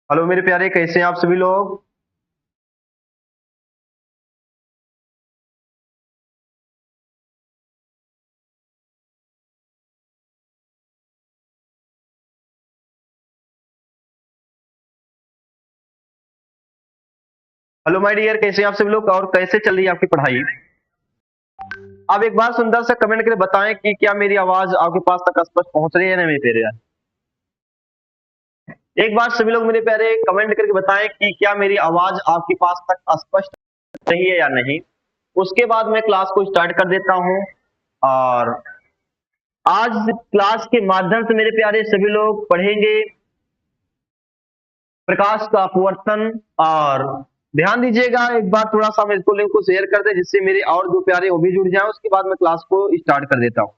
Hello मेरे प्यारे, कैसे हैं आप सभी लोग। हेलो माय डियर, कैसे हैं आप सभी लोग और कैसे चल रही है आपकी पढ़ाई। आप एक बार सुंदर सा कमेंट करके बताएं कि क्या मेरी आवाज आपके पास तक स्पष्ट पहुंच रही है ना मेरे प्यारे। एक बार सभी लोग मेरे प्यारे कमेंट करके बताएं कि क्या मेरी आवाज आपके पास तक स्पष्ट रही है या नहीं। उसके बाद मैं क्लास को स्टार्ट कर देता हूं। और आज क्लास के माध्यम से मेरे प्यारे सभी लोग पढ़ेंगे प्रकाश का अपवर्तन। और ध्यान दीजिएगा, एक बार थोड़ा सा मैं इसको लिंक को शेयर कर दे जिससे मेरे और जो प्यारे वो भी जुड़ जाए। उसके बाद मैं क्लास को स्टार्ट कर देता हूं।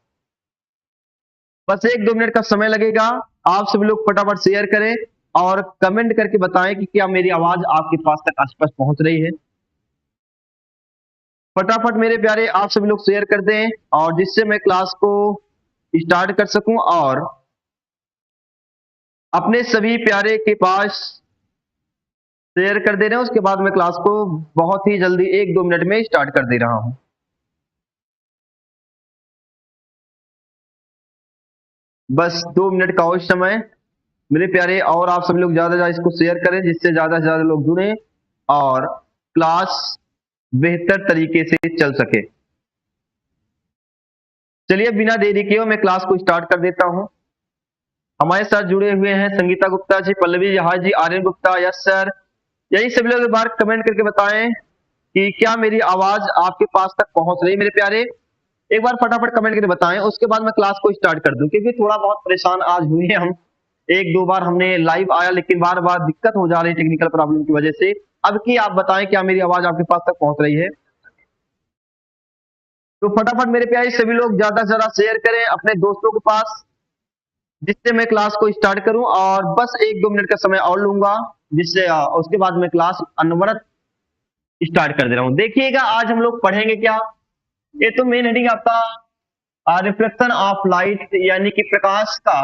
बस 1-2 मिनट का समय लगेगा। आप सभी लोग फटाफट शेयर करें और कमेंट करके बताएं कि क्या मेरी आवाज आपके पास तक स्पष्ट पहुंच रही है। फटाफट मेरे प्यारे आप सभी लोग शेयर कर दें और जिससे मैं क्लास को स्टार्ट कर सकूं और अपने सभी प्यारे के पास शेयर कर दे रहे हैं। उसके बाद मैं क्लास को बहुत ही जल्दी 1-2 मिनट में स्टार्ट कर दे रहा हूं। बस 2 मिनट का और समय मेरे प्यारे, और आप सभी लोग ज्यादा से ज्यादा इसको शेयर करें जिससे ज्यादा से ज्यादा लोग जुड़े और क्लास बेहतर तरीके से चल सके। चलिए बिना देरी किए मैं क्लास को स्टार्ट कर देता हूं। हमारे साथ जुड़े हुए हैं संगीता गुप्ता जी, पल्लवी जहाज जी, आर्यन गुप्ता, यस सर। यही सभी लोग एक बार कमेंट करके बताएं कि क्या मेरी आवाज आपके पास तक पहुंच रही है मेरे प्यारे। एक बार फटाफट कमेंट करके बताएं, उसके बाद मैं क्लास को स्टार्ट कर दूं क्योंकि थोड़ा बहुत परेशान आज हुए हैं हम। 1-2 बार हमने लाइव आया लेकिन बार बार दिक्कत हो जा रही है टेक्निकल प्रॉब्लम की वजह से। अब की आप बताएं क्या मेरी आवाज आपके पास तक पहुंच रही है। तो फटाफट मेरे प्यारे सभी लोग ज्यादा से ज्यादा शेयर करें अपने दोस्तों के पास जिससे मैं क्लास को स्टार्ट करूं। और बस 1-2 मिनट का समय और लूंगा जिससे उसके बाद मैं क्लास अनवरत स्टार्ट कर दे रहा हूं। देखिएगा आज हम लोग पढ़ेंगे क्या। ये तो मेन हेडिंग आपका रिफ्लेक्शन ऑफ लाइट यानी कि प्रकाश का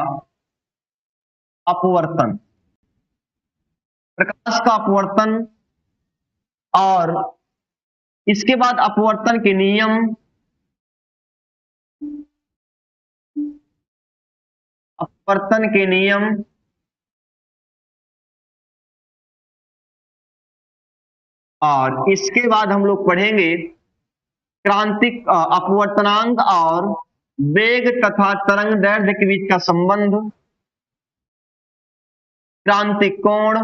अपवर्तन। प्रकाश का अपवर्तन और इसके बाद अपवर्तन के नियम, अपवर्तन के नियम और इसके बाद हम लोग पढ़ेंगे क्रांतिक अपवर्तनांक और वेग तथा तरंग दैर्ध्य के बीच का संबंध, क्रांतिक कोण।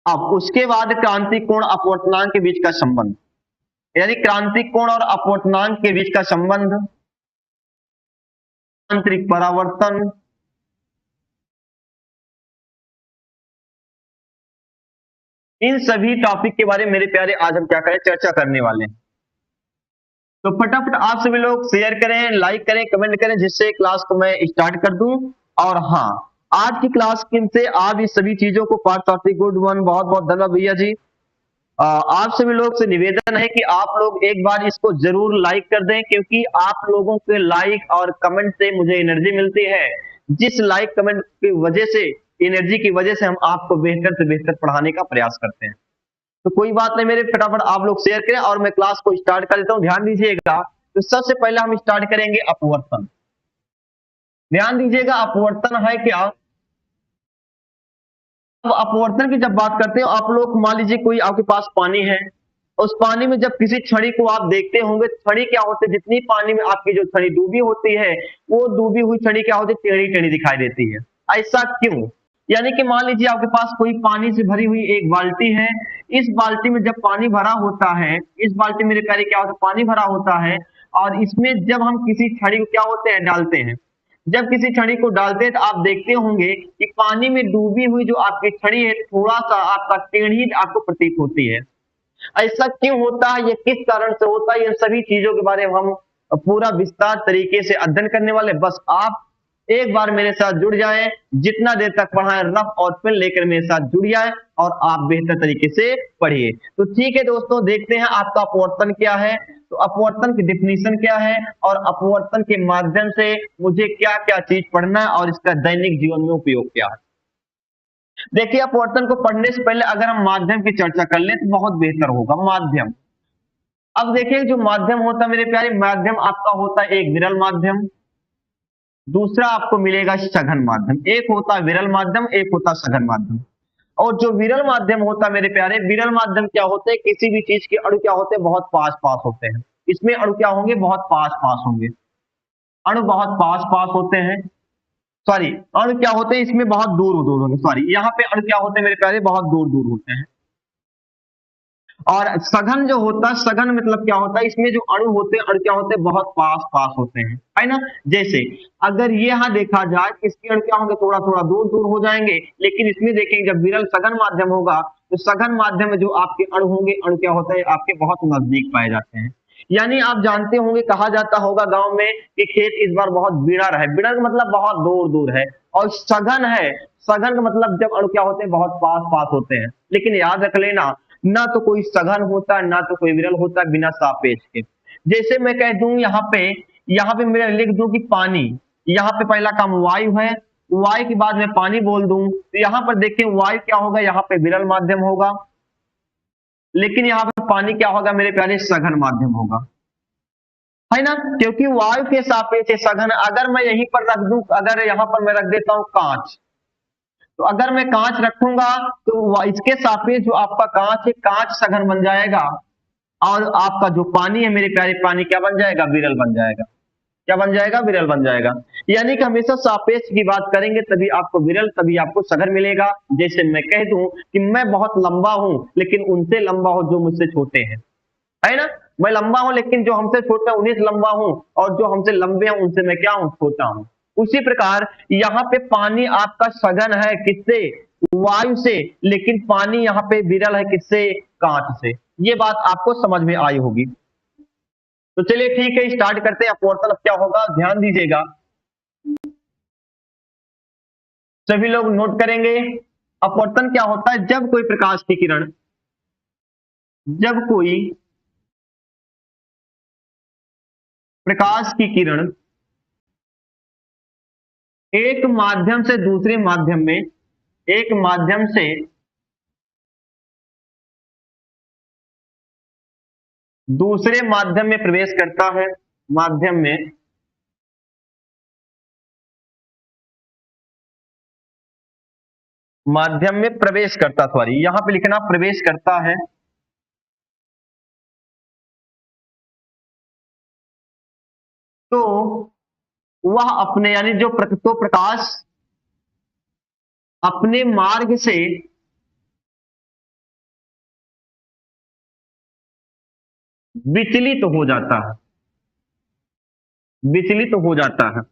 अब उसके बाद क्रांतिक कोण अपवर्तनांक के बीच का संबंध, यानी क्रांतिक कोण और अपवर्तनांक के बीच का संबंध, आंतरिक परावर्तन, इन सभी टॉपिक के बारे में मेरे प्यारे आज हम क्या करें, चर्चा करने वाले हैं। तो फटाफट आप सभी लोग शेयर करें, लाइक करें, कमेंट करें जिससे क्लास को मैं स्टार्ट कर दूं। और हाँ, आज की क्लास से आप इस सभी चीजों को part of the good one, बहुत बहुत धन्यवाद भैया जी। आप सभी लोग से निवेदन है कि आप लोग एक बार इसको जरूर लाइक कर दें क्योंकि आप लोगों के लाइक और कमेंट से मुझे एनर्जी मिलती है। जिस लाइक कमेंट की वजह से, एनर्जी की वजह से हम आपको बेहतर से बेहतर पढ़ाने का प्रयास करते हैं। तो कोई बात नहीं मेरे, फटाफट आप लोग शेयर करें और मैं क्लास को स्टार्ट कर देता हूं। ध्यान दीजिएगा, तो सबसे पहले हम स्टार्ट करेंगे अपवर्तन। ध्यान दीजिएगा अपवर्तन है क्या। अब अपवर्तन की जब बात करते हो आप लोग, मान लीजिए कोई आपके पास पानी है, उस पानी में जब किसी छड़ी को आप देखते होंगे, छड़ी क्या होती है, जितनी पानी में आपकी जो छड़ी डूबी होती है वो डूबी हुई छड़ी क्या होती है, टेढ़ी टेढ़ी दिखाई देती है। ऐसा क्यों। यानी कि मान लीजिए आपके पास कोई पानी से भरी हुई एक बाल्टी है। इस बाल्टी में जब पानी भरा होता है, इस बाल्टी में कार्य क्या होता है, पानी भरा होता है। और इसमें जब हम किसी छड़ी को क्या होते हैं, डालते हैं। जब किसी छड़ी को डालते हैं तो आप देखते होंगे कि पानी में डूबी हुई जो आपकी छड़ी है थोड़ा सा आपका टेढ़ी आपको प्रतीत होती है। ऐसा क्यों होता है, ये किस कारण से होता है, इन सभी चीजों के बारे में हम पूरा विस्तार तरीके से अध्ययन करने वाले। बस आप एक बार मेरे साथ जुड़ जाएं, जितना देर तक पढ़ाएं रफ और पेन लेकर मेरे साथ जुड़ जाएं और आप बेहतर तरीके से पढ़िए। तो ठीक है दोस्तों, देखते हैं आपका अपवर्तन क्या है। तो अपवर्तन की डिफिनीशन क्या है और अपवर्तन के माध्यम से मुझे क्या क्या चीज पढ़ना है और इसका दैनिक जीवन में उपयोग क्या है। देखिए, अपवर्तन को पढ़ने से पहले अगर हम माध्यम की चर्चा कर लें तो बहुत बेहतर होगा। माध्यम, अब देखिए जो माध्यम होता है मेरे प्यारे, माध्यम आपका होता है एक विरल माध्यम, दूसरा आपको मिलेगा सघन माध्यम। एक होता है विरल माध्यम, एक होता है सघन माध्यम। और जो विरल माध्यम होता है मेरे प्यारे, विरल माध्यम क्या होते हैं, किसी भी चीज के अणु क्या होते हैं, बहुत पास पास होते हैं। इसमें अणु क्या होंगे, बहुत पास पास होंगे। अणु बहुत पास पास होते हैं, सॉरी, अणु क्या होते हैं इसमें बहुत दूर दूर होंगे, सॉरी, यहाँ पे अणु क्या होते हैं मेरे प्यारे, बहुत दूर दूर होते हैं। और सघन जो होता है, सघन मतलब क्या होता है, इसमें जो अणु होते हैं, अणु क्या होते हैं, बहुत पास पास होते हैं, है ना। जैसे अगर ये यहाँ देखा जाए, इसके अणु क्या होंगे, थोड़ा थोड़ा दूर दूर हो जाएंगे, लेकिन इसमें देखेंगे जब विरल सघन माध्यम होगा तो सघन माध्यम में जो आपके अणु होंगे, अणु क्या होता है, आपके बहुत नजदीक पाए जाते हैं। यानी आप जानते होंगे, कहा जाता होगा गांव में कि खेत इस बार बहुत बिड़र है। बिड़र का मतलब बहुत दूर दूर है। और सघन है, सघन का मतलब जब अणु क्या होते हैं, बहुत पास पास होते हैं। लेकिन याद रख लेना, ना तो कोई सघन होता है, ना तो कोई विरल होता है बिना सापेक्ष के। जैसे मैं कह दूं यहाँ पे मैं लिख दूं कि पानी, यहाँ पे पहला काम वायु है, वायु के बाद मैं पानी बोल दूं तो यहाँ पर देखिए वायु क्या होगा, यहाँ पे विरल माध्यम होगा, लेकिन यहाँ पे पानी क्या होगा मेरे प्यारे, सघन माध्यम होगा, है ना। क्योंकि वायु के सापेक्ष सघन। अगर मैं यहीं पर रख दूं, अगर यहाँ पर मैं रख देता हूं कांच, तो अगर मैं कांच रखूंगा तो इसके सापेक्ष जो आपका कांच है, कांच सघन बन जाएगा। और आपका जो पानी है मेरे प्यारे, पानी क्या बन जाएगा, विरल बन जाएगा। क्या बन जाएगा, विरल बन जाएगा। यानी कि हमेशा सापेक्ष की बात करेंगे तभी आपको विरल, तभी आपको सघन मिलेगा। जैसे मैं कह दूं कि मैं बहुत लंबा हूं लेकिन उनसे लंबा हो जो मुझसे छोटे हैं, है ना। मैं लंबा हूं लेकिन जो हमसे छोटे हैं उन्हीं से लंबा हूं, और जो हमसे लंबे हैं उनसे मैं क्या हूं, छोटा हूं। उसी प्रकार यहाँ पे पानी आपका सघन है, किससे, वायु से, लेकिन पानी यहाँ पे विरल है, किससे, कांच से। ये बात आपको समझ में आई होगी। तो चलिए ठीक है, स्टार्ट करते हैं। अपवर्तन अब क्या होगा, ध्यान दीजिएगा, सभी लोग नोट करेंगे। अपवर्तन क्या होता है, जब कोई प्रकाश की किरण, जब कोई प्रकाश की किरण एक माध्यम से दूसरे माध्यम में, एक माध्यम से दूसरे माध्यम में प्रवेश करता है, माध्यम में माध्यम में प्रवेश करता, सॉरी यहां पे लिखना प्रवेश करता है, तो वह अपने, यानी जो तो प्रकाश अपने मार्ग से विचलित हो जाता है, विचलित हो जाता है।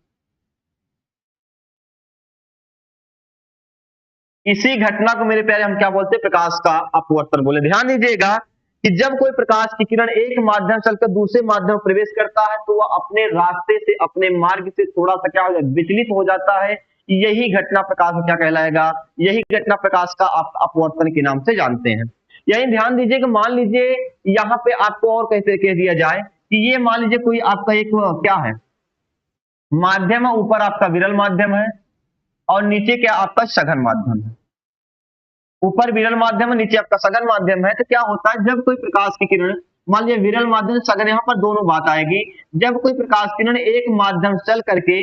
इसी घटना को मेरे प्यारे हम क्या बोलते हैं, प्रकाश का अपवर्तन बोले। ध्यान दीजिएगा कि जब कोई प्रकाश की किरण एक माध्यम चलकर दूसरे माध्यम में प्रवेश करता है तो वह अपने रास्ते से, अपने मार्ग से थोड़ा सा क्या हो जाता है, विचलित हो जाता है। यही घटना प्रकाश क्या कहलाएगा, यही घटना प्रकाश का आप अपवर्तन के नाम से जानते हैं। यही ध्यान दीजिए कि मान लीजिए यहाँ पे आपको और कैसे कह दिया जाए कि ये मान लीजिए कोई आपका एक क्या है, माध्यम है, ऊपर आपका विरल माध्यम है और नीचे क्या आपका सघन माध्यम है। ऊपर विरल माध्यम है, नीचे आपका सघन माध्यम है। तो क्या होता है, जब कोई प्रकाश की किरण, मान लीजिए विरल माध्यम सघन, यहाँ पर दोनों बात आएगी। जब कोई प्रकाश की किरण एक माध्यम चल करके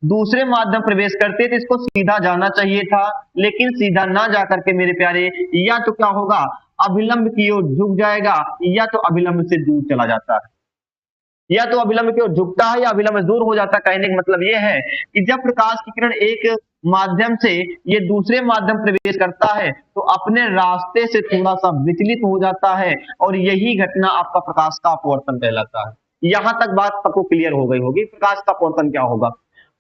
दूसरे माध्यम प्रवेश करते हैं तो इसको सीधा जाना चाहिए था, लेकिन सीधा ना जा करके मेरे प्यारे या तो क्या होगा, अभिलंब की ओर झुक जाएगा, या तो अभिलंब से दूर चला जाता है। या तो अभिलंब की ओर झुकता है या अभिलंब दूर हो जाता है। कहने का मतलब यह है कि जब प्रकाश की किरण एक माध्यम से ये दूसरे माध्यम प्रवेश करता है तो अपने रास्ते से थोड़ा सा विचलित हो जाता है, और यही घटना आपका प्रकाश का अपवर्तन कहलाता है। यहां तक बात सबको क्लियर हो गई होगी, प्रकाश का अपवर्तन क्या होगा।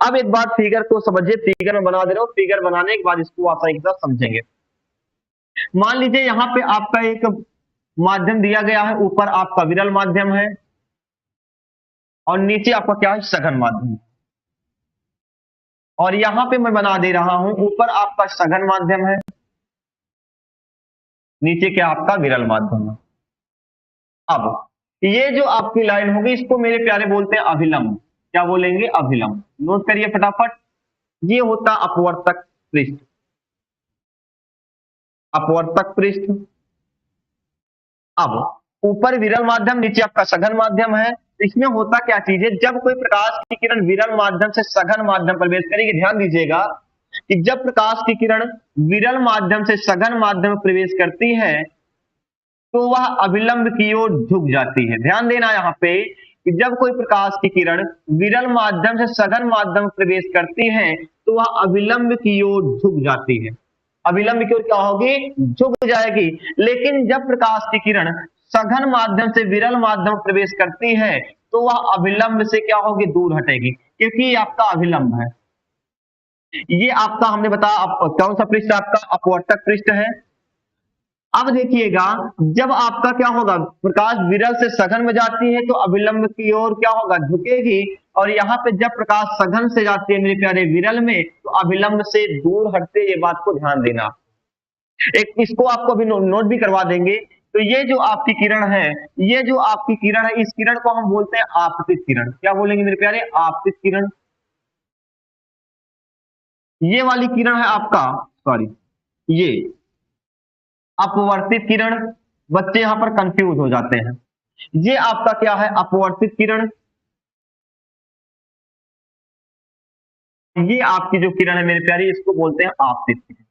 अब एक बार फिगर को समझिए, फिगर में बना दे रहा हूं, फिगर बनाने के बाद इसको आसानी के साथ समझेंगे। मान लीजिए यहाँ पे आपका एक माध्यम दिया गया है, ऊपर आपका विरल माध्यम है और नीचे आपका क्या है, सघन माध्यम। और यहां पे मैं बना दे रहा हूं, ऊपर आपका सघन माध्यम है, नीचे क्या आपका विरल माध्यम है। अब ये जो आपकी लाइन होगी इसको मेरे प्यारे बोलते हैं अभिलंब। क्या बोलेंगे? अभिलंब। नोट करिए फटाफट। ये होता अपवर्तक पृष्ठ, अपवर्तक पृष्ठ। अब ऊपर विरल माध्यम, नीचे आपका सघन माध्यम है। इसमें होता क्या चीज है, जब कोई प्रकाश की किरण विरल माध्यम से सघन माध्यम प्रवेश करेगी, ध्यान दीजिएगा कि जब प्रकाश की किरण विरल माध्यम से सघन माध्यम में प्रवेश करती है तो वह अभिलंब की ओर झुक जाती है। ध्यान देना यहाँ पे कि जब कोई प्रकाश की किरण विरल माध्यम से सघन माध्यम में प्रवेश करती है तो वह अभिलंब की ओर झुक जाती है। अभिलंब की ओर क्या होगी? झुक जाएगी। लेकिन जब प्रकाश की किरण सघन माध्यम से विरल माध्यम में प्रवेश करती है तो वह अभिलंब से क्या होगी? दूर हटेगी, क्योंकि ये आपका अभिलंब है। ये आपका हमने बताया कौन सा पृष्ठ? आपका अपवर्तक पृष्ठ है। अब देखिएगा, जब आपका क्या होगा, प्रकाश विरल से सघन में जाती है तो अभिलंब की ओर क्या होगा? झुकेगी। और यहाँ पे जब प्रकाश सघन से जाती है मेरे प्यारे विरल में तो अभिलंब से दूर हटते, ये बात को ध्यान देना। एक इसको आपको अभी नोट भी करवा देंगे। तो ये जो आपकी किरण है, ये जो आपकी किरण है, इस किरण को हम बोलते हैं आपतित किरण। क्या बोलेंगे मेरे प्यारे? आपतित किरण। ये वाली किरण है आपका, सॉरी, ये अपवर्तित किरण। बच्चे यहां पर कंफ्यूज हो जाते हैं। ये आपका क्या है? अपवर्तित किरण। ये आपकी जो किरण है मेरे प्यारे, इसको बोलते हैं आपतित किरण।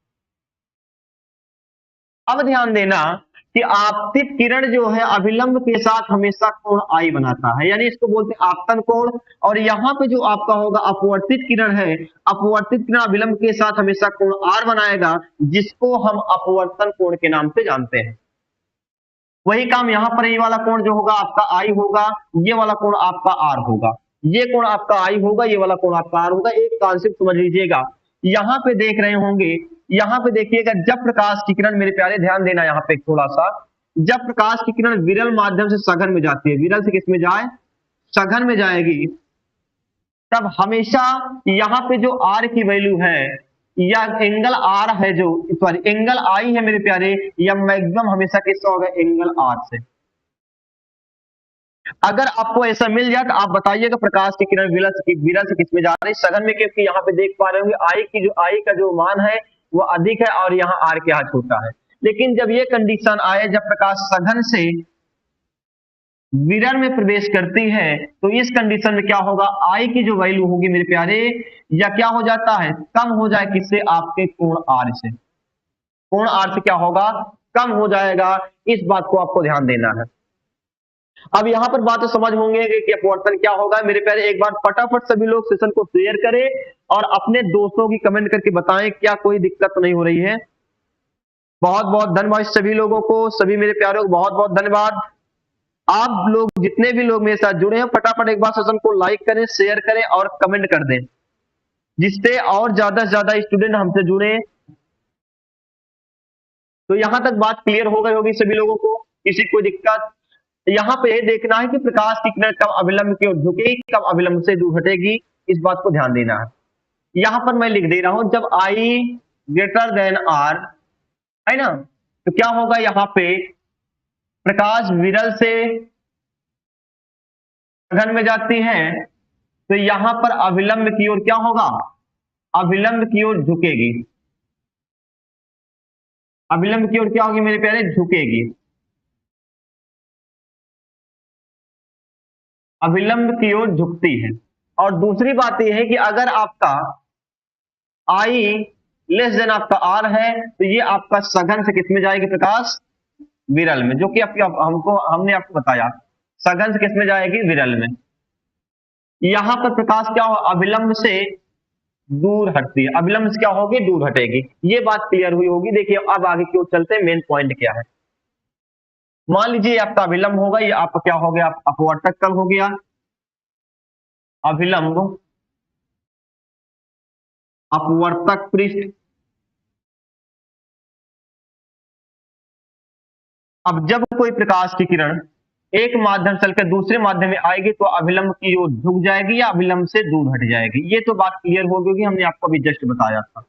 अब ध्यान देना कि आपतित किरण जो है अभिलंब के साथ हमेशा कोण आई बनाता है, यानी इसको बोलते हैं आपतन कोण। और यहां पे जो आपका होगा अपवर्तित किरण है, अपवर्तित किरण अभिलंब के साथ हमेशा कोण आर बनाएगा, जिसको हम अपवर्तन कोण के नाम से जानते हैं। वही काम यहां पर, ये वाला कोण जो होगा आपका आई होगा, ये वाला कोण आपका आर होगा। ये कोण आपका आई होगा, ये वाला कोण आपका आर होगा। एक कॉन्सेप्ट समझ लीजिएगा, यहां पे देख रहे होंगे, यहां पे देखिएगा, जब प्रकाश की किरण मेरे प्यारे ध्यान देना यहां पे थोड़ा सा, जब प्रकाश की किरण विरल माध्यम से सघन में जाती है, विरल से किस में जाए? सघन में जाएगी, तब हमेशा यहां पे जो आर की वैल्यू है या एंगल आर है, जो सॉरी एंगल आई है मेरे प्यारे, या मैक्सिमम हमेशा किसका होगा? एंगल आर से। अगर आपको ऐसा मिल जाए तो आप बताइएगा प्रकाश की किरण विरल से किस में जा रही है? सघन में, क्योंकि यहाँ पे देख पा रहे होंगे आई का जो मान है वो अधिक है और यहाँ आर क्या छोटा है। लेकिन जब ये कंडीशन आए, जब प्रकाश सघन से विरल में प्रवेश करती है तो इस कंडीशन में क्या होगा? आई की जो वैल्यू होगी मेरे प्यारे, या क्या हो जाता है? कम हो जाए, किससे? आपके कोण आर से। कोण आर से क्या होगा? कम हो जाएगा। इस बात को आपको ध्यान देना है। अब यहां पर बातें समझ होंगे कि अपवर्तन क्या होगा। मेरे प्यारे एक बार फटाफट सभी लोग सेशन को शेयर करें और अपने दोस्तों की कमेंट करके बताएं क्या कोई दिक्कत तो नहीं हो रही है। बहुत बहुत धन्यवाद सभी लोगों को, सभी मेरे प्यारों को बहुत बहुत धन्यवाद। आप लोग जितने भी लोग मेरे साथ जुड़े हैं, फटाफट एक बार सेशन को लाइक करें, शेयर करें और कमेंट कर दें, जिससे और ज्यादा से ज्यादा स्टूडेंट हमसे जुड़े। तो यहां तक बात क्लियर हो गई होगी सभी लोगों को, किसी को दिक्कत? यहां पे देखना है कि प्रकाश की किरण कब अभिलंब की ओर झुकेगी, कब अभिलंब से दूर हटेगी, इस बात को ध्यान देना है। यहां पर मैं लिख दे रहा हूं, जब आई ग्रेटर देन आर है ना, तो क्या होगा? यहां पे प्रकाश विरल से सघन में जाती है तो यहां पर अभिलंब की ओर क्या होगा? अभिलंब की ओर झुकेगी। अभिलंब की ओर क्या होगी मेरे प्यारे? झुकेगी। अभिलंब की ओर झुकती है। और दूसरी बात यह है कि अगर आपका आई लेस देन आपका आर है तो ये आपका सघन से किस में जाएगी? प्रकाश विरल में, जो कि हमने आपको बताया सघन से किस में जाएगी? विरल में। यहां पर प्रकाश क्या हो? अभिलंब से दूर हटती है, अभिलंब से क्या होगी? दूर हटेगी। ये बात क्लियर हुई होगी। देखिए अब आगे की ओर चलते हैं, मेन पॉइंट क्या है। मान लीजिए आपका अभिलंब होगा, ये आपका क्या हो गया? अपवर्तक तल हो गया। अभिलंब, अपवर्तक पृष्ठ। अब जब कोई प्रकाश की किरण एक माध्यम से चलकर दूसरे माध्यम में आएगी तो अभिलंब की ओर झुक जाएगी या अभिलंब से दूर हट जाएगी। ये तो बात क्लियर हो गई, हमने आपको अभी जस्ट बताया था।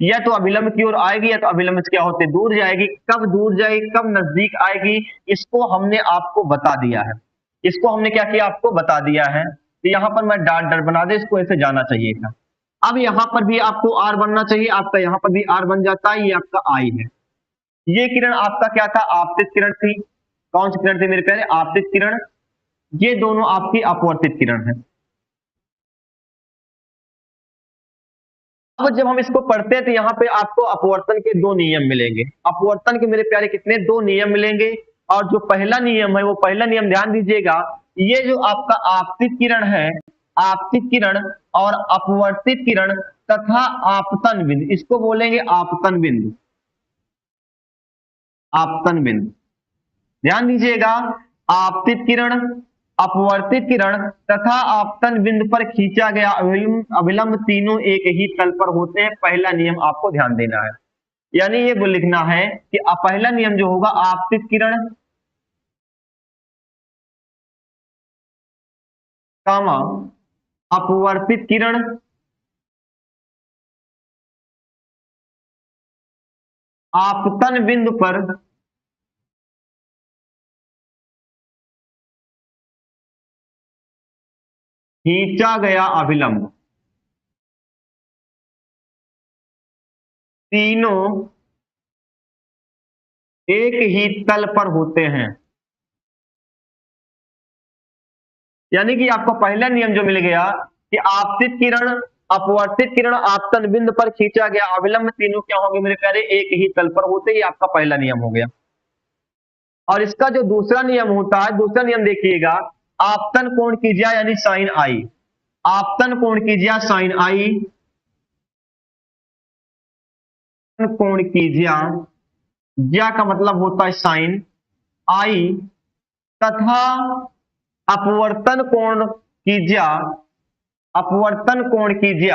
या तो अभिलंब की ओर आएगी या तो अभिलंब से क्या होते दूर जाएगी। कब दूर जाएगी, कब नजदीक आएगी, इसको हमने आपको बता दिया है। इसको हमने क्या किया, आपको बता दिया है। तो यहां पर मैं डाट डर बना दे, इसको ऐसे जाना चाहिए था। अब यहां पर भी आपको आर बनना चाहिए, आपका यहां पर भी आर बन जाता है, ये आपका आई है। ये किरण आपका क्या था, आपतित किरण थी। कौन सी किरण थी मेरे प्यारे, आपतित किरण। ये दोनों आपकी अपवर्तित किरण है। अब जब हम इसको पढ़ते हैं तो यहाँ पे आपको अपवर्तन के दो नियम मिलेंगे। अपवर्तन के मेरे प्यारे कितने, दो नियम मिलेंगे। और जो पहला नियम है वो पहला नियम ध्यान दीजिएगा, ये जो आपका आपतित किरण है, आपतित किरण और अपवर्तित किरण तथा आपतन बिंदु, इसको बोलेंगे आपतन बिंदु। आपतन बिंदु ध्यान दीजिएगा, आपतित किरण, अपवर्तित किरण तथा आपतन बिंदु पर खींचा गया अभिलंब, अभिलंब तीनों एक ही तल पर होते हैं। पहला नियम आपको ध्यान देना है, यानी ये वो लिखना है कि पहला नियम जो होगा, आपतित किरण कामा अपवर्तित किरण आपतन बिंदु पर खींचा गया अभिलंब तीनों एक ही तल पर होते हैं। यानी कि आपको पहला नियम जो मिल गया कि आपतित किरण, अपवर्तित किरण आपतन बिंदु पर खींचा गया अभिलंब तीनों क्या होंगे मेरे प्यारे, एक ही तल पर होते। ये आपका पहला नियम हो गया। और इसका जो दूसरा नियम होता है, दूसरा नियम देखिएगा, आपतन कोण कीजिए यानी साइन आई। आपतन कोण कीजिए साइन आई, कोण कीजिए, ज्या का मतलब होता है साइन आई, तथा अपवर्तन कोण कीजिए, अपवर्तन कोण कीजिए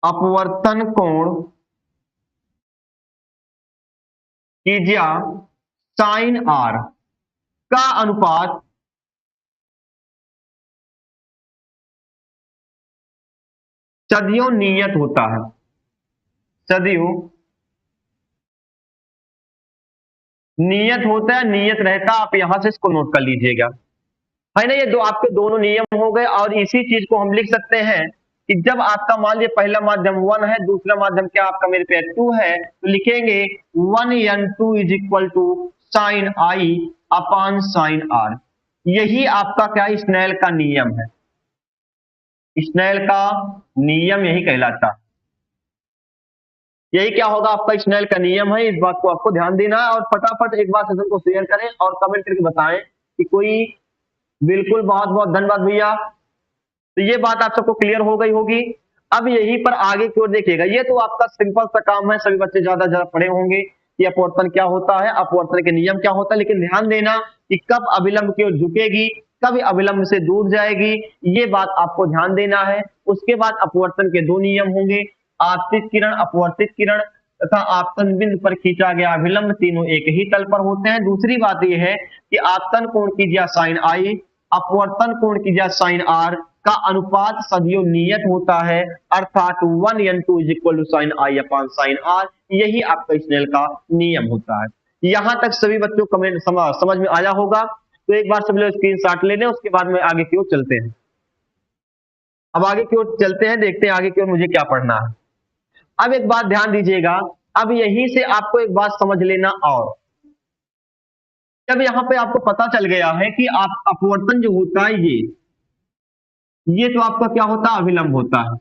अपवर्तन कोण कीजिए साइन आर का अनुपात सदियों नियत होता है। सदियों नियत होता है, नियत रहता है। आप यहां से इसको नोट कर लीजिएगा, है ना। ये दो आपके दोनों नियम हो गए। और इसी चीज को हम लिख सकते हैं कि जब आपका मान लीजिए पहला माध्यम 1 है, दूसरा माध्यम क्या आपका मेरे पे 2 है, तो लिखेंगे 1n2 is equal to sine i upon sine r. यही आपका क्या, स्नेल का नियम है। स्नेल का नियम यही कहलाता है। यही क्या होगा, आपका स्नेल का नियम है। इस बात को आपको ध्यान देना है। और फटाफट एक बार सेशन को शेयर करें और कमेंट करके बताएं कि कोई, बिल्कुल, बहुत बहुत धन्यवाद भैया। तो ये बात आप सबको क्लियर हो गई होगी। अब यहीं पर आगे की ओर देखिएगा, ये तो आपका सिंपल सा काम है, सभी बच्चे ज्यादा ज्यादा पढ़े होंगे कि अपवर्तन क्या होता है, अपवर्तन के नियम क्या होता है। लेकिन ध्यान देना कि कब अभिलंब की ओर झुकेगी, कब अभिलंब से दूर जाएगी, ये बात आपको ध्यान देना है। उसके बाद अपवर्तन के दो नियम होंगे, आपतित किरण, अपवर्तित किरण तथा आपतन बिंदु पर खींचा गया अभिलंब तीनों एक ही तल पर होते हैं। दूसरी बात यह है कि आपतन कोण कीजिए साइन आई, अपवर्तन कोण कीजिए साइन आर का अनुपात सदियों नियत होता है। अर्थात 1n2 is equal to sine i upon sine r. यही आपका स्नेल का नियम होता है। यहां तक सभी बच्चों को कमेंट समझ में आया होगा। तो एक बार सभी लोग स्क्रीनशॉट ले लें, उसके बाद में आगे की ओर चलते हैं। अब आगे की ओर चलते हैं, देखते हैं आगे की ओर मुझे क्या पढ़ना है। अब एक बात ध्यान दीजिएगा, अब यहीं से आपको एक बात समझ लेना। और जब यहां पे आपको पता चल गया है कि आप अपवर्तन जो होता है, ये तो आपका क्या होता है, अभिलंब होता है।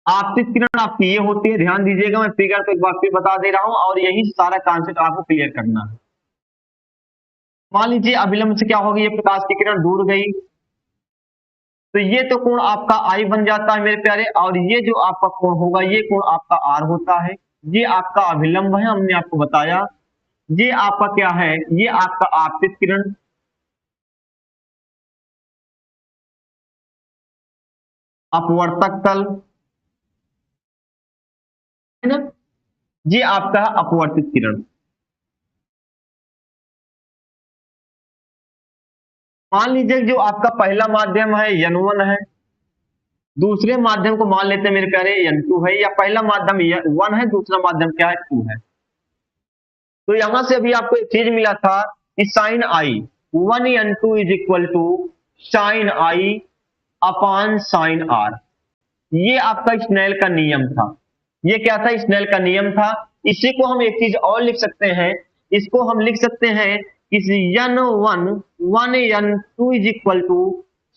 आपतित किरण आपकी ये होती है, ध्यान दीजिएगा, मैं फिगर को एक बार फिर बता दे रहा हूं और यही सारा कॉन्सेप्ट आपको क्लियर करना है। मान लीजिए अभिलंब से क्या होगी, ये प्रकाश की किरण दूर गई, तो ये तो कोण आपका आई बन जाता है मेरे प्यारे। और ये जो आपका कोण होगा, ये कोण आपका आर होता है। ये आपका अभिलंब है, हमने आपको बताया। ये आपका क्या है, ये आपका आपतित किरण, अपवर्तक तल है ना, ये आपका अपवर्तित किरण। मान लीजिए जो आपका पहला माध्यम है N1 है, दूसरे माध्यम को मान लेते हैं मेरे प्यारे N2 है, या पहला माध्यम 1 है, दूसरा माध्यम क्या है 2 है। तो यहां से अभी आपको एक चीज मिला था कि sine i 1N2 is equal to sine i upon sine r. ये आपका स्नेल का नियम था। ये क्या था? स्नेल का नियम था। इसी को हम एक चीज और लिख सकते हैं, इसको हम लिख सकते हैं कि N1 1N2 is equal to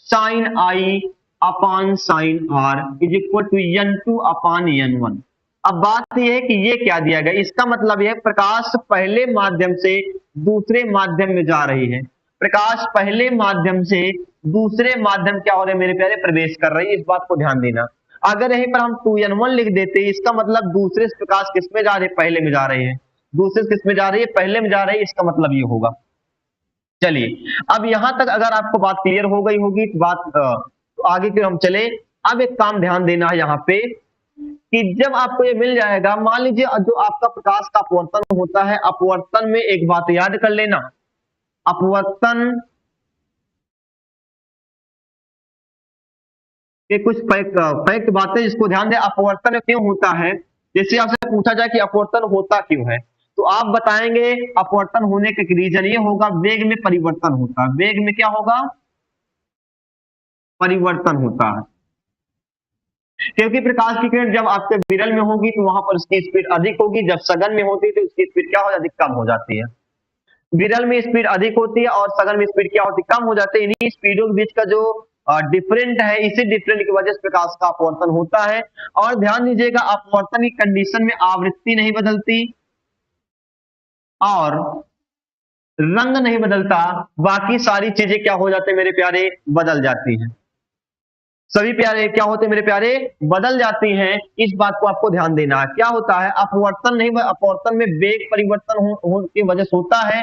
sine i upon sine r is equal to N2 upon N1। अब बात यह है कि ये क्या दिया गया, इसका मतलब यह प्रकाश पहले माध्यम से दूसरे माध्यम में जा रही है। प्रकाश पहले माध्यम से दूसरे माध्यम क्या हो रहे हैं मेरे प्यारे? प्रवेश कर रही है। इस बात को ध्यान देना। अगर यहीं पर हम 2N1 लिख देते, इसका मतलब दूसरे से प्रकाश किस में जा रहे हैं? पहले में जा रहे हैं। दूसरे से किस में जा रही है? पहले में जा रही है। इसका मतलब ये होगा। चलिए, अब यहां तक अगर आपको बात क्लियर हो गई होगी तो तो आगे फिर हम चले। अब एक काम ध्यान देना है यहाँ पे कि जब आपको ये मिल जाएगा, मान लीजिए जो आपका प्रकाश का अपवर्तन होता है, अपवर्तन में एक बात याद कर लेना, अपवर्तन के कुछ फैक्ट बातें जिसको ध्यान दें। अपवर्तन क्यों होता है? जैसे आपसे पूछा जाए कि अपवर्तन होता क्यों है, तो आप बताएंगे अपवर्तन होने का रीजन ये होगा, वेग में परिवर्तन होता है। वेग में क्या होगा? परिवर्तन होता है। क्योंकि प्रकाश की किरण जब आपके विरल में होगी तो वहां पर उसकी स्पीड अधिक होगी, जब सघन में होती है तो उसकी स्पीड क्या हो जाती है? कम हो जाती है। विरल में स्पीड अधिक होती है और सघन में स्पीड क्या होती है? कम हो जाती है। इन्हीं स्पीडों के बीच का जो डिफरेंट है, इसी डिफरेंट की वजह से प्रकाश का अपवर्तन होता है। और ध्यान दीजिएगा, अपवर्तन की कंडीशन में आवृत्ति नहीं बदलती और रंग नहीं बदलता, बाकी सारी चीजें क्या हो जाते हैं मेरे प्यारे? बदल जाती हैं। सभी प्यारे क्या होते हैं मेरे प्यारे? बदल जाती हैं। इस बात को आपको ध्यान देना है। क्या होता है? अपवर्तन नहीं, अपवर्तन में वेग परिवर्तन हो की वजह से होता है,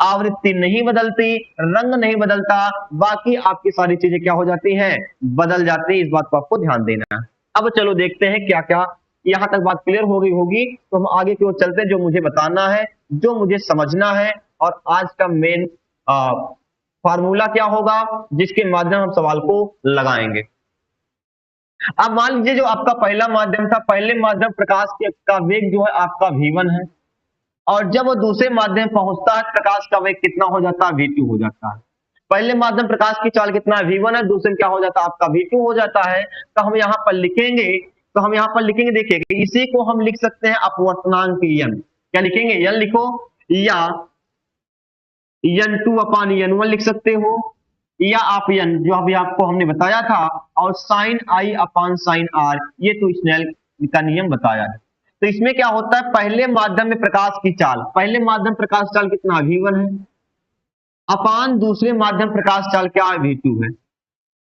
आवृत्ति नहीं बदलती, रंग नहीं बदलता, बाकी आपकी सारी चीजें क्या हो जाती हैं? बदल जाती है। इस बात को आपको ध्यान देना है। अब चलो देखते हैं क्या क्या। यहां तक बात क्लियर हो गई होगी तो हम आगे की ओर चलते हैं। जो मुझे बताना है, जो मुझे समझना है, और आज का मेन फार्मूला क्या होगा जिसके माध्यम हम सवाल को लगाएंगे। अब मान लीजिए जो आपका पहला माध्यम था, पहले माध्यम प्रकाश का वेग जो है आपका v1 है, और जब वो दूसरे माध्यम पहुंचता है प्रकाश का वेग कितना हो जाता है? v2 हो जाता है। पहले माध्यम प्रकाश की चाल कितना है? v1 है, दूसरे में क्या हो जाता है? आपका v2 हो जाता है। तो हम यहाँ पर लिखेंगे, देखिए इसी को हम लिख सकते हैं अपवर्तनांक n। क्या लिखेंगे? n लिखो, या N2 अपान N1 लिख सकते हो, या आप n जो अभी आपको हमने बताया था, और sine i upon sine r, ये तो स्नेल का नियम बताया है। तो इसमें क्या होता है? पहले माध्यम में प्रकाश की चाल, पहले माध्यम प्रकाश चाल कितना? v1 है, अपान दूसरे माध्यम प्रकाश चाल क्या है? v2 है।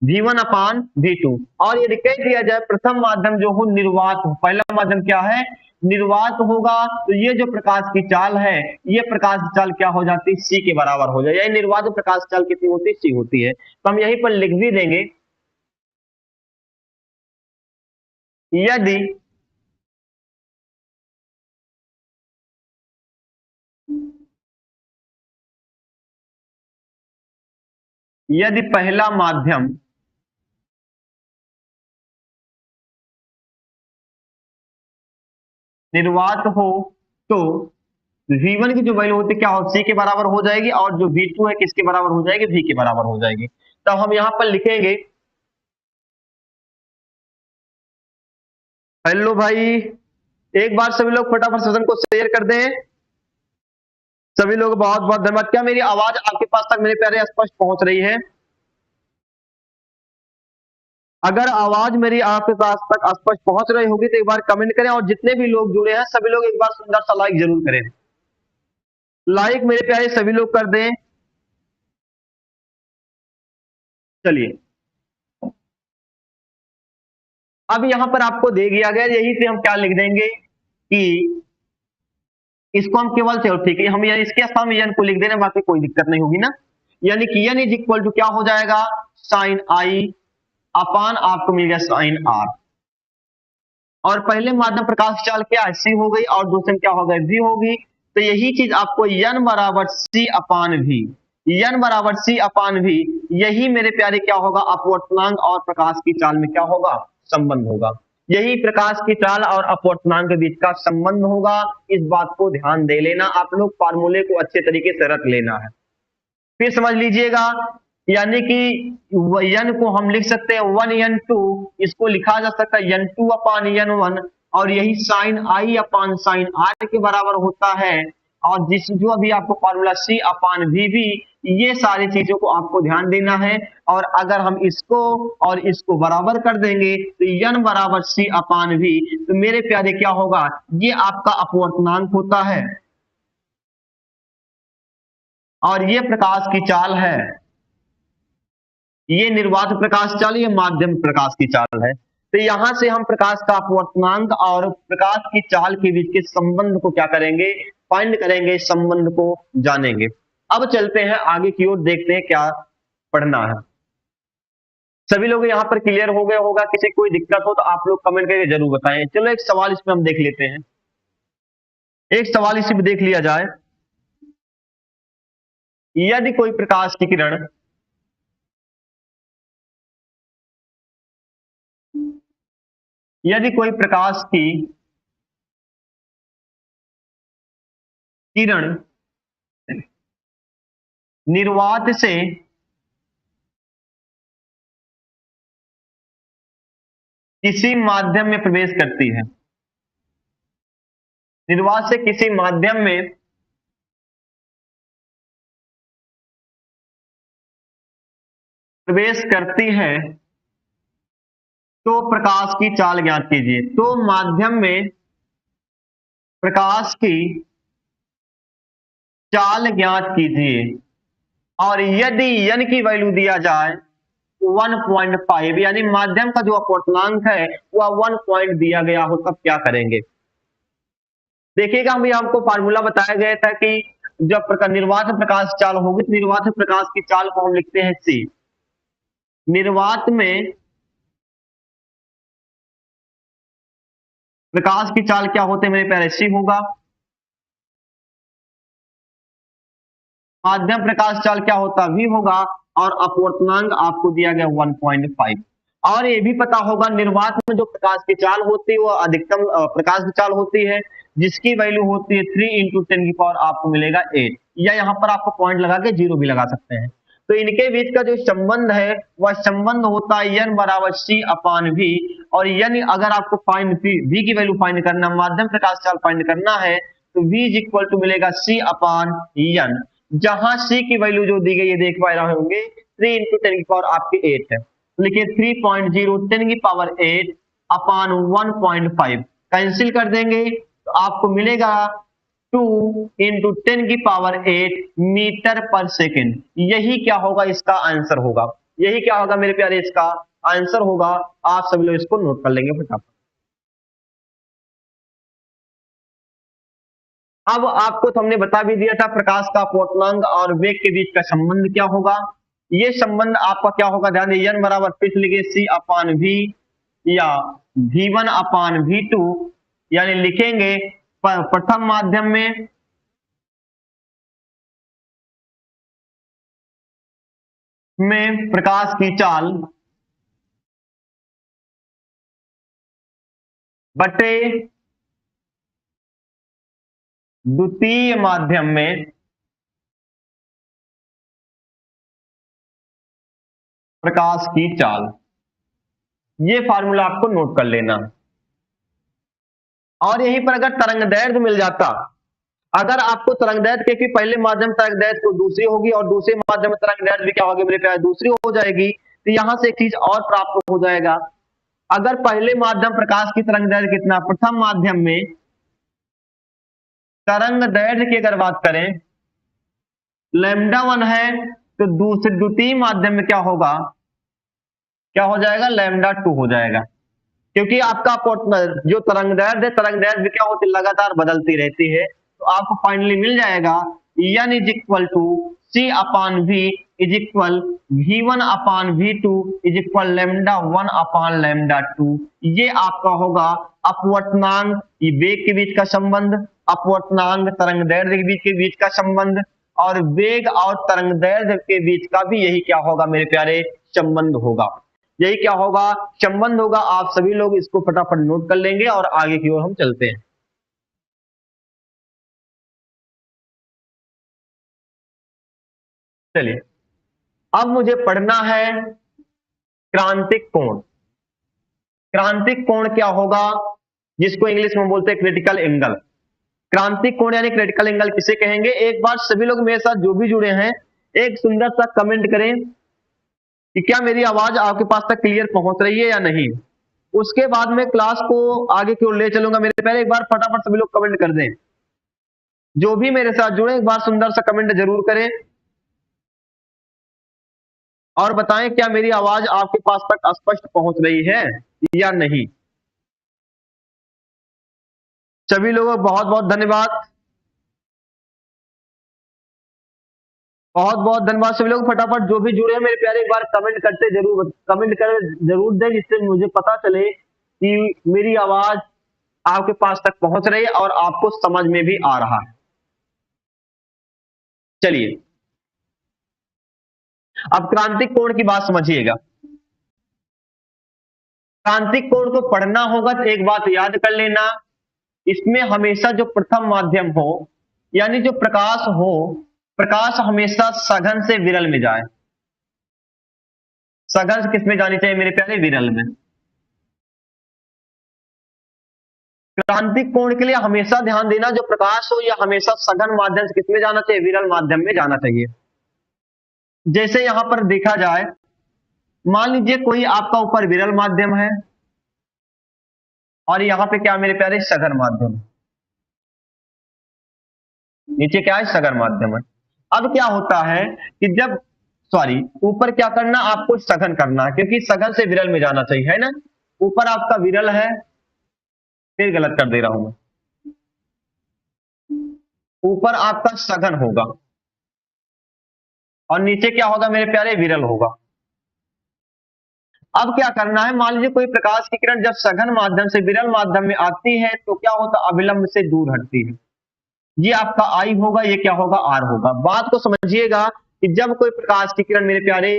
v1 upon v2। और यदि कह दिया जाए प्रथम माध्यम जो हो निर्वात हो, पहला माध्यम क्या है? निर्वात होगा, तो ये जो प्रकाश की चाल है, ये प्रकाश की चाल क्या हो जाती है? c के बराबर हो जाए। यही निर्वात प्रकाश चाल कितनी होती है? c होती है। तो हम यहीं पर लिख भी देंगे, यदि यदि पहला माध्यम निर्वात हो तो v1 की जो वैल्यू होती है क्या हो? c के बराबर हो जाएगी, और जो v2 है किसके बराबर हो जाएगी? v के बराबर हो जाएगी। तब हम यहां पर लिखेंगे, हेलो भाई, एक बार सभी लोग फटाफट सेशन को शेयर कर दें। सभी लोग बहुत बहुत धन्यवाद। क्या मेरी आवाज आपके पास तक मेरे प्यारे स्पष्ट पहुंच रही है? अगर आवाज मेरी आपके पास तक स्पष्ट पहुंच रही होगी तो एक बार कमेंट करें, और जितने भी लोग जुड़े हैं सभी लोग एक बार सुंदर सा लाइक जरूर करें। लाइक मेरे प्यारे सभी लोग कर दें। चलिए, अब यहां पर आपको दे दिया गया, यही से हम क्या लिख देंगे कि इसको हम केवल चलो ठीक है, हम इसके स्थान में n को लिख देना, बाकी कोई दिक्कत नहीं होगी ना। यानी कि n इज इक्वल टू क्या हो जाएगा? साइन आई अपान आपको मिल गया साइन आर। और पहले माध्यम प्रकाश चाल क्या है, सी हो गई, और दूसरे में क्या हो गया, वी होगी। तो यही चीज आपको n बराबर सी अपान वी, n बराबर सी अपान वी, यही मेरे प्यारे क्या होगा, अपवर्तनांक और प्रकाश की चाल में क्या होगा, संबंध होगा। यही प्रकाश की चाल और अपवर्तनांक के बीच का संबंध होगा। इस बात को ध्यान दे लेना, आप लोग फार्मूले को अच्छे तरीके से रट लेना है। फिर समझ लीजिएगा, यानी कि n को हम लिख सकते हैं 1n2, इसको लिखा जा सकता है n2 अपान n1, और यही sine i upon sine r के बराबर होता है। और जो अभी आपको फॉर्मूला सी अपान वी भी, ये सारी चीजों को आपको ध्यान देना है। और अगर हम इसको और इसको बराबर कर देंगे तो n बराबर सी अपान वी, तो मेरे प्यारे क्या होगा, ये आपका अपवर्तनांक होता है और ये प्रकाश की चाल है, ये निर्वात प्रकाश चाल, ये माध्यम प्रकाश की चाल है। तो यहां से हम प्रकाश का अपवर्तनांक और प्रकाश की चाल के बीच के संबंध को क्या करेंगे, फाइंड करेंगे, संबंध को जानेंगे। अब चलते हैं आगे की ओर, देखते हैं क्या पढ़ना है। सभी लोग यहां पर क्लियर हो गया होगा, किसी कोई दिक्कत हो तो आप लोग कमेंट करके जरूर बताएं। चलो एक सवाल इसमें हम देख लेते हैं, एक सवाल इसी पे देख लिया जाए। यदि कोई प्रकाश की किरण यदि कोई प्रकाश की किरण निर्वात से किसी माध्यम में प्रवेश करती है, निर्वात से किसी माध्यम में प्रवेश करती है, तो प्रकाश की चाल ज्ञात कीजिए। तो माध्यम में प्रकाश की चाल ज्ञात कीजिए, और यदि n की वैल्यू दिया जाए 1.5, यानी माध्यम का जो अपवर्तनांक है वह 1 पॉइंट दिया गया हो, तब क्या करेंगे। देखिएगा, अभी हमको फार्मूला बताया गया था कि जब निर्वात प्रकाश चाल होगी तो निर्वात प्रकाश की चाल को हम लिखते हैं सी। निर्वात में प्रकाश की चाल क्या होते हैं मेरे प्यारे, सी होगा। माध्यम प्रकाश चाल क्या होता है, वी होगा, और अपवर्तनांक आपको दिया गया 1.5। और ये भी पता होगा निर्वात में जो प्रकाश की चाल होती है वो अधिकतम प्रकाश की चाल होती है, जिसकी वैल्यू होती है 3 इंटू 10 की पावर आपको मिलेगा 8, या यहाँ पर आपको पॉइंट लगा के 0 भी लगा सकते हैं। तो इनके बीच का जो संबंध है वह संबंध होता है n बराबर सी अपान वी। और n अगर आपको फाइंड वी की वैल्यू फाइंड करना, माध्यम प्रकाश चाल फाइंड करना है, तो v इज इक्वल टू मिलेगा सी अपान n, जहां c की वैल्यू जो दी गई है देख पा रहे होंगे 3 इंटू 10 की पावर आपकी 8 है। लिखिए 3.0 10 की पावर 8 अपान 1.5, कैंसिल कर देंगे तो आपको मिलेगा 2 इंटू 10 की पावर 8 मीटर पर सेकेंड। यही क्या होगा, इसका आंसर होगा। यही क्या होगा मेरे प्यारे, इसका आंसर होगा। आप सभी लोग इसको नोट कर लेंगे फटाफट। अब आपको तो हमने बता भी दिया था प्रकाश का अपवर्तनांक और वेग के बीच का संबंध क्या होगा। ये संबंध आपका क्या होगा, ध्यान दीजिए, n बराबर फिर लिखिए सी अपान वी या v1 अपान v2, यानी लिखेंगे प्रथम माध्यम में प्रकाश की चाल बटे द्वितीय माध्यम में प्रकाश की चाल। ये फार्मूला आपको नोट कर लेना। और यहीं पर अगर तरंगदैर्घ्य मिल जाता, अगर आपको तरंगदैर्घ्य, क्योंकि पहले माध्यम तरंगदैर्घ्य को दूसरी होगी और दूसरे माध्यम में तरंगदैर्घ्य भी क्या होगी मेरे प्यारे, दूसरी हो जाएगी, तो यहां से एक चीज और प्राप्त हो जाएगा। अगर पहले माध्यम प्रकाश की तरंगदैर्घ्य कितना, प्रथम माध्यम में तरंगदैर्घ्य की अगर बात करें λ1 है, तो दूसरे द्वितीय माध्यम में क्या होगा, क्या हो जाएगा, λ2 हो जाएगा। क्योंकि आपका जो तरंगदैर्घ्य भी क्या होती है, लगातार बदलती रहती है। तो आपको फाइनली मिल जाएगा n is equal to C upon V is equal V1 upon V2 is equal λ1 upon λ2। ये आपका होगा अपवर्तनांक वेग के बीच का संबंध, अपवर्तनांक तरंग दैर्ध्य के बीच का संबंध, और वेग और तरंग दैर्ध्य के बीच का भी यही क्या होगा मेरे प्यारे, संबंध होगा। यही क्या होगा, संबंध होगा। आप सभी लोग इसको फटाफट नोट कर लेंगे और आगे की ओर हम चलते हैं। चलिए, अब मुझे पढ़ना है क्रांतिक कोण। क्रांतिक कोण क्या होगा, जिसको इंग्लिश में बोलते हैं क्रिटिकल एंगल। क्रांतिक कोण यानी क्रिटिकल एंगल किसे कहेंगे? एक बार सभी लोग मेरे साथ जो भी जुड़े हैं एक सुंदर सा कमेंट करें कि क्या मेरी आवाज आपके पास तक क्लियर पहुंच रही है या नहीं। उसके बाद में क्लास को आगे की ओर ले चलूंगा। मेरे पहले एक बार फटाफट सभी लोग कमेंट कर दें। जो भी मेरे साथ जुड़े एक बार सुंदर सा कमेंट जरूर करें और बताएं क्या मेरी आवाज आपके पास तक स्पष्ट पहुंच रही है या नहीं। सभी लोगों को बहुत बहुत धन्यवाद, बहुत बहुत धन्यवाद। सभी लोग फटाफट जो भी जुड़े हैं मेरे प्यारे एक बार कमेंट करते जरूर, कमेंट कर जरूर दें, जिससे मुझे पता चले कि मेरी आवाज आपके पास तक पहुंच रही है और आपको समझ में भी आ रहा है। चलिए, अब क्रांतिक कोण की बात समझिएगा। क्रांतिक कोण को पढ़ना होगा तो एक बात याद कर लेना, इसमें हमेशा जो प्रथम माध्यम हो यानी जो प्रकाश हो, प्रकाश हमेशा सघन से विरल में जाए। सघन से किस में जानी चाहिए मेरे प्यारे? विरल में। क्रांतिक कोण के लिए हमेशा ध्यान देना, जो प्रकाश हो यह हमेशा सघन माध्यम से किस में जाना चाहिए? विरल माध्यम में जाना चाहिए। जैसे यहां पर देखा जाए, मान लीजिए कोई आपका ऊपर विरल माध्यम है और यहां पे क्या मेरे प्यारे? सघन माध्यम। नीचे क्या है? सघन माध्यम है। अब क्या होता है कि जब ऊपर क्या करना, आपको सघन करना है, क्योंकि सघन से विरल में जाना चाहिए, है ना। ऊपर आपका विरल है, फिर गलत कर दे रहा हूं मैं, ऊपर आपका सघन होगा और नीचे क्या होगा मेरे प्यारे? विरल होगा। अब क्या करना है, मान लीजिए कोई प्रकाश की किरण जब सघन माध्यम से विरल माध्यम में आती है तो क्या होता है? अविलंब से दूर हटती है। ये आपका आई होगा, ये क्या होगा? आर होगा। बात को समझिएगा कि जब कोई प्रकाश की किरण मेरे प्यारे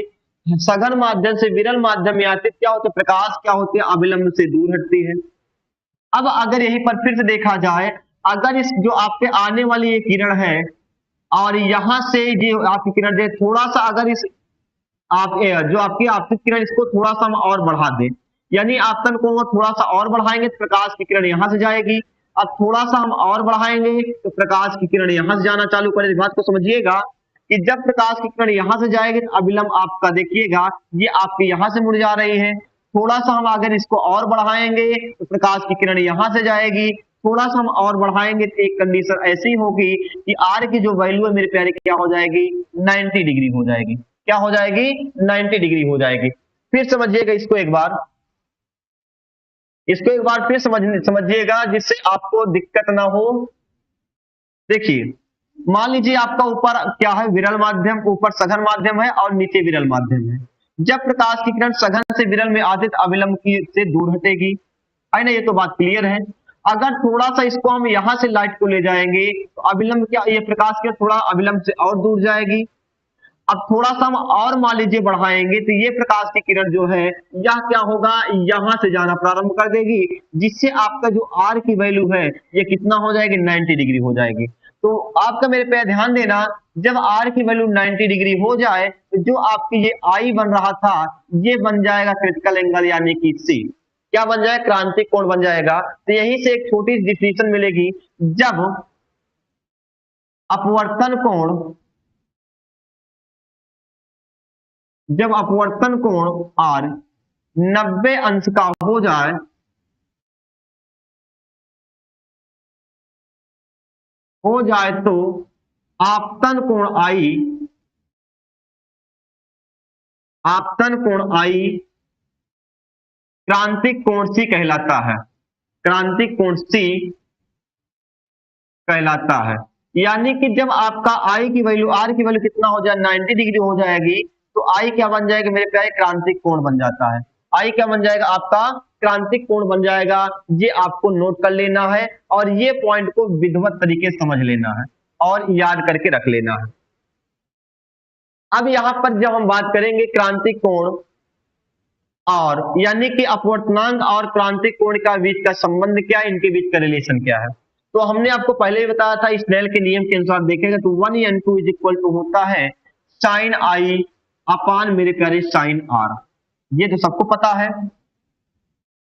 सघन माध्यम से विरल माध्यम में आती है, क्या होता है? प्रकाश क्या होती है? अविलंब से दूर हटती है। अब अगर यहीं पर फिर से देखा जाए, अगर इस जो आपके आने वाली ये किरण है और यहां से जो आपकी किरण है, थोड़ा सा अगर इस आप जो आपकी आपतित किरण इसको थोड़ा सा हम और बढ़ा दें, यानी आपतन को थोड़ा सा और बढ़ाएंगे तो प्रकाश की किरण यहां से जाएगी। अब थोड़ा सा हम और बढ़ाएंगे तो प्रकाश की किरण यहां से जाना चालू करेगी। बात को समझिएगा कि जब प्रकाश की किरण यहां से जाएगी तो अविलंब आपका देखिएगा ये आपकी यहां से मुड़ जा रही है। थोड़ा सा हम अगर इसको और बढ़ाएंगे तो प्रकाश की किरण यहां से जाएगी। थोड़ा सा हम और बढ़ाएंगे तो एक कंडीशन ऐसी होगी कि आर की जो वैल्यू है मेरे प्यारे क्या हो जाएगी? 90 डिग्री हो जाएगी। क्या हो जाएगी? 90 डिग्री हो जाएगी। फिर समझिएगा इसको एक बार फिर समझिएगा जिससे आपको दिक्कत ना हो। देखिए, मान लीजिए आपका ऊपर क्या है? विरल माध्यम, ऊपर सघन माध्यम है और नीचे विरल माध्यम है। जब प्रकाश की किरण सघन से विरल में आती तो अविलंब की से दूर हटेगी, है ना। ये तो बात क्लियर है। अगर थोड़ा सा इसको हम यहां से लाइट को ले जाएंगे तो अविलंब क्या, ये प्रकाश की थोड़ा अविलंब से और दूर जाएगी। अब थोड़ा सा हम और मान लीजिए बढ़ाएंगे तो ये प्रकाश की किरण जो है यह क्या होगा? यहां से जाना प्रारंभ कर देगी, जिससे आपका जो आर की वैल्यू है ये कितना हो जाएगी? 90 डिग्री हो जाएगी। तो आपका मेरे पे ध्यान देना, जब आर की वैल्यू 90 डिग्री हो जाए तो जो आपकी ये आई बन रहा था ये बन जाएगा क्रिटिकल एंगल यानी कि सी। क्या बन जाएगा? क्रांतिक कोण बन जाएगा। तो यहीं से एक छोटी डिफिनेशन मिलेगी, जब अपवर्तन कोण आर 90 अंश का हो जाए तो आपतन कोण आई क्रांतिक कोण सी कहलाता है। क्रांतिक कोण सी कहलाता है। यानी कि जब आपका आई की वैल्यू, आर की वैल्यू कितना हो जाए, 90 डिग्री हो जाएगी, तो आई क्या बन जाएगा मेरे प्यारे, क्रांतिक कोण बन जाता है। आई क्या बन जाएगा आपका, क्रांतिक कोण बन जाएगा। ये आपको नोट कर लेना है और ये पॉइंट को विधिवत तरीके से समझ लेना है और याद करके रख लेना है। अब यहां पर जब हम बात करेंगे क्रांतिक कोण और यानी कि अपवर्तनांक और क्रांतिक कोण का बीच का संबंध क्या है, इनके बीच का रिलेशन क्या है, तो हमने आपको पहले ही बताया था, स्नेल के नियम के अनुसार देखेगा तो 1n2 इज इक्वल टू होता है साइन आई अपान मेरे प्यारे साइन आर। ये तो सबको पता है।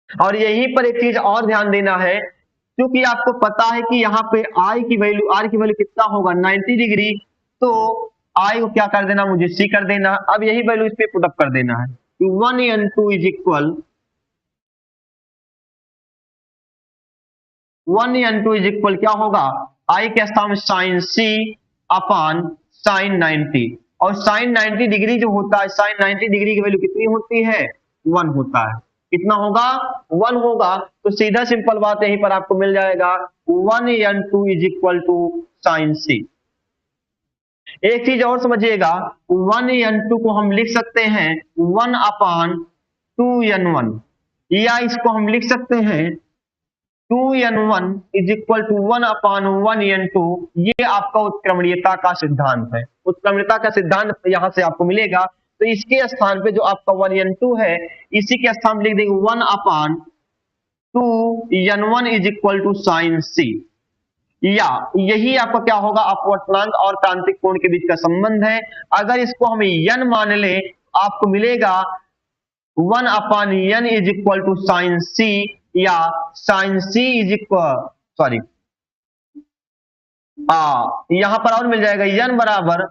और यहीं पर एक चीज और ध्यान देना है, क्योंकि आपको पता है कि यहाँ पे आई की वैल्यू, आर की वैल्यू कितना होगा, 90 डिग्री, तो आई को क्या कर देना, मुझे सी कर देना। अब यही वैल्यू इस पे पुटअप कर देना है, 1n2 is equal 1n2 is equal क्या होगा, आई के स्थान में साइन सी अपान साइन 90, और साइन 90 डिग्री जो होता है, साइन 90 डिग्री की वैल्यू कितनी होती है, 1 होता है। कितना होगा, 1 होगा। तो सीधा सिंपल बात यहीं पर आपको मिल जाएगा, 1n2 is equal to sine C. एक चीज और समझिएगा, 1n2 को हम लिख सकते हैं 1 अपान 2n1, या इसको हम लिख सकते हैं 2n1 is equal to 1 upon 1n2। ये आपका उत्क्रमणीयता का सिद्धांत है। उत्क्रमणीयता का सिद्धांत यहां से आपको मिलेगा, तो इसके स्थान पे जो आपका 1n2 है, इसी के स्थान लिख देंगे 1 upon 2n1 is equal to sine C, या यही आपका क्या होगा, अपवर्तनांक और क्रांतिक कोण के बीच का संबंध है। अगर इसको हम n मान ले, आपको मिलेगा 1 upon n is equal to sine C, या sine C is equal, sorry यहां पर और मिल जाएगा n बराबर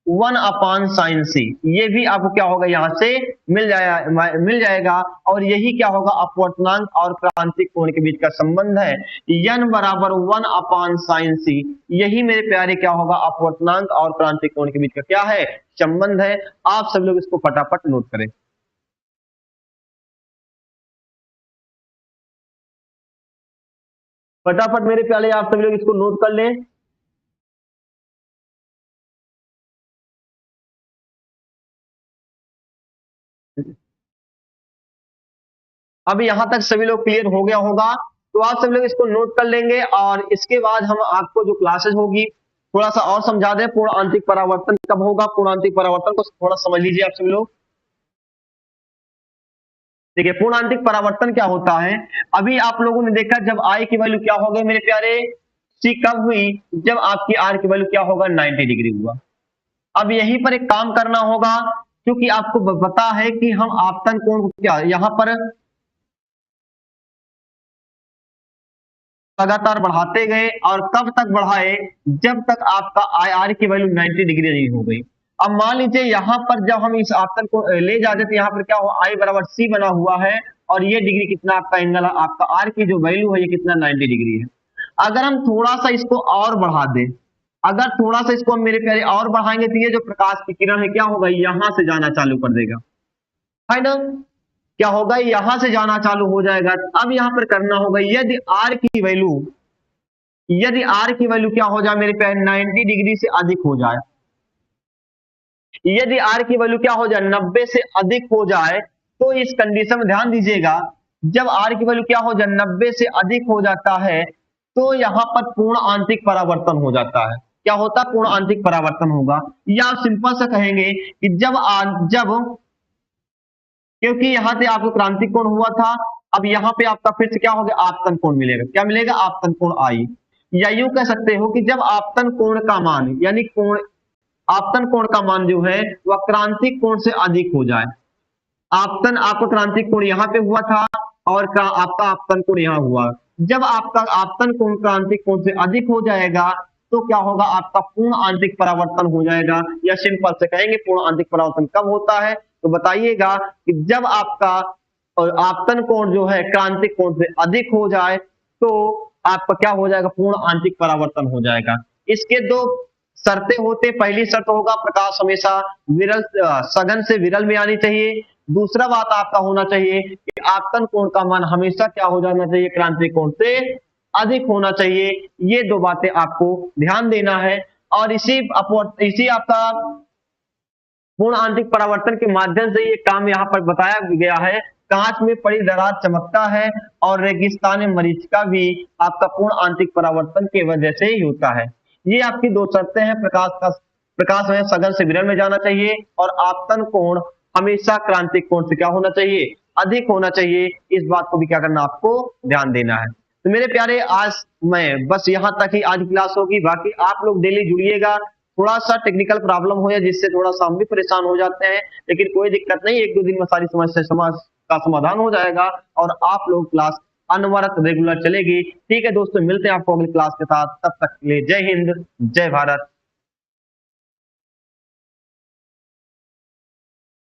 1 अपान साइन सी। ये भी आपको क्या होगा, यहां से मिल जाएगा। और यही क्या होगा, अपवर्तनांक और क्रांतिक कोण के बीच का संबंध है, n बराबर 1 अपान साइन सी। यही मेरे प्यारे क्या होगा, अपवर्तनांक और क्रांतिक कोण के बीच का क्या है, संबंध है। आप सब लोग इसको फटाफट नोट करें। फटाफट मेरे प्यारे आप सब लोग इसको नोट कर लें। अब यहां तक सभी लोग क्लियर हो गया होगा, तो आप सब लोग इसको नोट कर लेंगे। और इसके बाद हम आपको जो क्लासेस होगी थोड़ा सा और समझा दें। पूर्ण आंतरिक परावर्तन कब होगा, पूर्ण आंतरिक परावर्तन को थोड़ा समझ लीजिए आप सभी लोग। देखिए पूर्ण आंतरिक परावर्तन क्या होता है, अभी आप लोगों ने देखा जब आई की वैल्यू क्या हो गई मेरे प्यारे, सी कब हुई, जब आपकी आर की वैल्यू क्या होगा, 90 डिग्री हुआ। अब यहीं पर एक काम करना होगा, क्योंकि आपको पता है कि हम आपतन कोण को क्या यहां पर लगातार बढ़ाते गए, और कब तक बढ़ाए, जब तक आपका आई आर की वैल्यू 90 डिग्री नहीं हो गई। अब मान लीजिए यहां पर जब हम इस आपतन को ले जाते तो यहां पर क्या हुआ, आई बराबर सी बना हुआ है, और ये डिग्री कितना आपका एंगल है, आपका आर की जो वैल्यू है ये कितना, 90 डिग्री है। अगर हम थोड़ा सा इसको और बढ़ा दें, अगर थोड़ा सा इसको हम मेरे प्यारे और बढ़ाएंगे, तो ये जो प्रकाश की किरण है क्या होगा, यहां से जाना चालू कर देगा, है ना। क्या होगा, यहां से जाना चालू हो जाएगा। अब यहां पर करना होगा, यदि आर की वैल्यू क्या हो जाए मेरे प्यारे, 90 डिग्री से अधिक हो जाए, यदि आर की वैल्यू क्या हो जाए, 90 से अधिक हो जाए, तो इस कंडीशन में ध्यान दीजिएगा, जब आर की वैल्यू क्या हो जाए, 90 से अधिक हो जाता है, तो यहां पर पूर्ण आंतरिक परावर्तन हो जाता है। क्या होता है, पूर्ण आंतरिक परावर्तन होगा। या आप सिंपल सा कहेंगे कि जब क्योंकि यहां से आपको क्रांतिक कोण हुआ था, अब यहां पे आपका फिर से क्या हो गया, आपतन कोण मिलेगा। क्या मिलेगा, आपतन कोण आई। या यूं कह सकते हो कि जब आपतन कोण का मान, यानी कोण, आपतन कोण का मान जो है वह क्रांतिक कोण से अधिक हो जाए। आपतन आपका क्रांतिक कोण यहां पे हुआ था, और आपका आपतन कोण यहां हुआ। जब आपका आपतन कोण क्रांतिक कोण से अधिक हो जाएगा, तो क्या होगा, आपका पूर्ण आंतरिक परावर्तन हो जाएगा। या सिंपल से कहेंगे पूर्ण आंतरिक परावर्तन कब होता है, तो बताइएगा कि जब आपका आपतन कोण जो है क्रांतिक कोण से अधिक हो जाए, तो आपका क्या हो जाएगा, पूर्ण आंतरिक परावर्तन हो जाएगा। इसके दो शर्तें होते, पहली शर्त होगा, प्रकाश हमेशा विरल सघन से विरल में आनी चाहिए। दूसरा बात आपका होना चाहिए कि आपतन कोण का मान हमेशा क्या हो जाना चाहिए, क्रांतिक कोण से अधिक होना चाहिए। ये दो बातें आपको ध्यान देना है। और इसी आपका पूर्ण आंतरिक परावर्तन के माध्यम से ये काम यहाँ पर बताया गया है। कांच में पड़ी दरार चमकता है और रेगिस्तान मरीचिका भी आपका पूर्ण आंतरिक परावर्तन की वजह से ही होता है। ये आपकी दो शर्तें हैं। प्रकाश में सघन से विरल में जाना चाहिए और आपतन कोण हमेशा क्रांतिक कोण से क्या होना चाहिए, अधिक होना चाहिए। इस बात को भी क्या करना, आपको ध्यान देना है। तो मेरे प्यारे, आज मैं बस यहाँ तक ही आज क्लास होगी। बाकी आप लोग डेली जुड़िएगा। थोड़ा सा टेक्निकल प्रॉब्लम हो या जिससे थोड़ा सा हम भी परेशान हो जाते हैं, लेकिन कोई दिक्कत नहीं, एक दो दिन में सारी समस्या का समाधान हो जाएगा और आप लोग क्लास अनवरत रेगुलर चलेगी। ठीक है दोस्तों, मिलते हैं आपको अगली क्लास के साथ। तब तक के लिए जय हिंद, जय भारत।